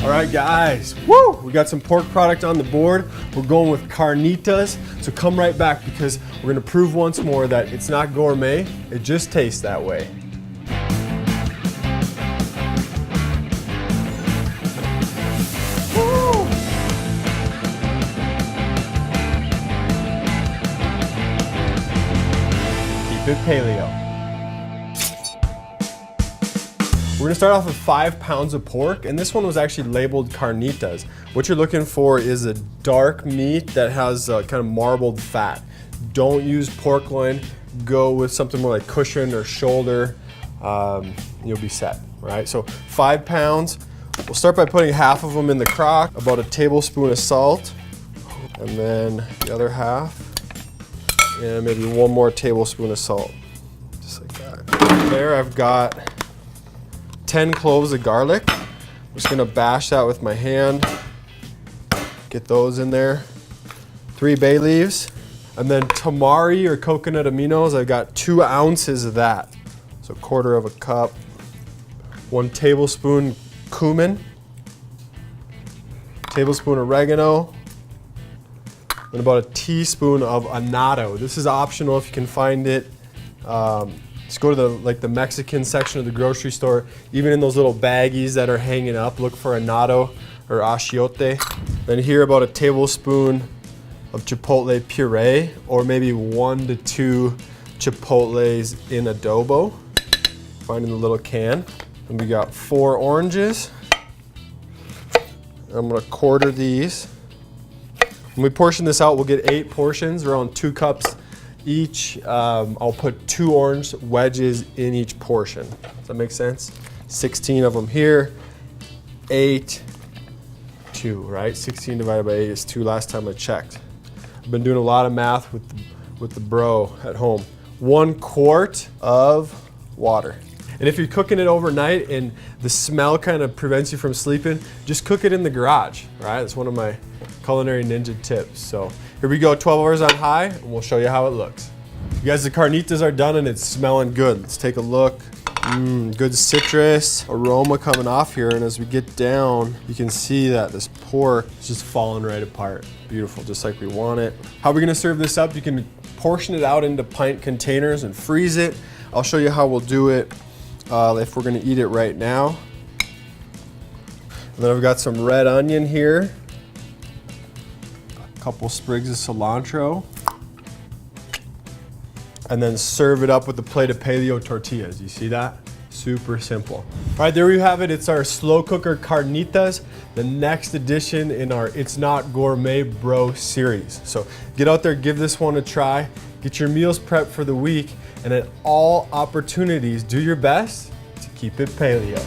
All right, guys, woo! We got some pork product on the board. We're going with carnitas, so come right back because we're gonna prove once more that it's not gourmet, it just tastes that way. Woo! Keep it paleo. We're gonna start off with 5 pounds of pork, and this one was actually labeled carnitas. What you're looking for is a dark meat that has kind of marbled fat. Don't use pork loin, go with something more like cushion or shoulder. You'll be set, right? So 5 pounds. We'll start by putting half of them in the crock, about a tablespoon of salt, and then the other half, and maybe 1 more tablespoon of salt, just like that. There I've got 10 cloves of garlic. I'm just gonna bash that with my hand. Get those in there. 3 bay leaves. And then tamari or coconut aminos, I've got 2 ounces of that. So 1/4 of a cup. 1 tablespoon cumin. Tablespoon oregano. And about a teaspoon of annatto. This is optional if you can find it. Just go to the Mexican section of the grocery store. Even in those little baggies that are hanging up, look for annatto or achiote. Then here about a tablespoon of chipotle puree, or maybe 1 to 2 chipotles in adobo. Find in the little can. And we got 4 oranges. I'm gonna quarter these. When we portion this out, we'll get 8 portions, around 2 cups each. I'll put 2 orange wedges in each portion. Does that make sense? 16 of them here, 8, 2, right? 16 divided by 8 is 2 last time I checked. I've been doing a lot of math with the bro at home. 1 quart of water. And if you're cooking it overnight and the smell kind of prevents you from sleeping, just cook it in the garage, right? That's one of my culinary ninja tips. So here we go, 12 hours on high, and we'll show you how it looks. You guys, the carnitas are done and it's smelling good. Let's take a look. Good citrus aroma coming off here, and as we get down, you can see that this pork is just falling right apart. Beautiful, just like we want it. How are we gonna serve this up? You can portion it out into pint containers and freeze it. I'll show you how we'll do it if we're gonna eat it right now. And then I've got some red onion here. Couple sprigs of cilantro, and then serve it up with a plate of paleo tortillas. You see that? Super simple. All right, there we have it. It's our slow cooker carnitas, the next edition in our It's Not Gourmet Bro series. So get out there, give this one a try, get your meals prepped for the week, and at all opportunities, do your best to keep it paleo.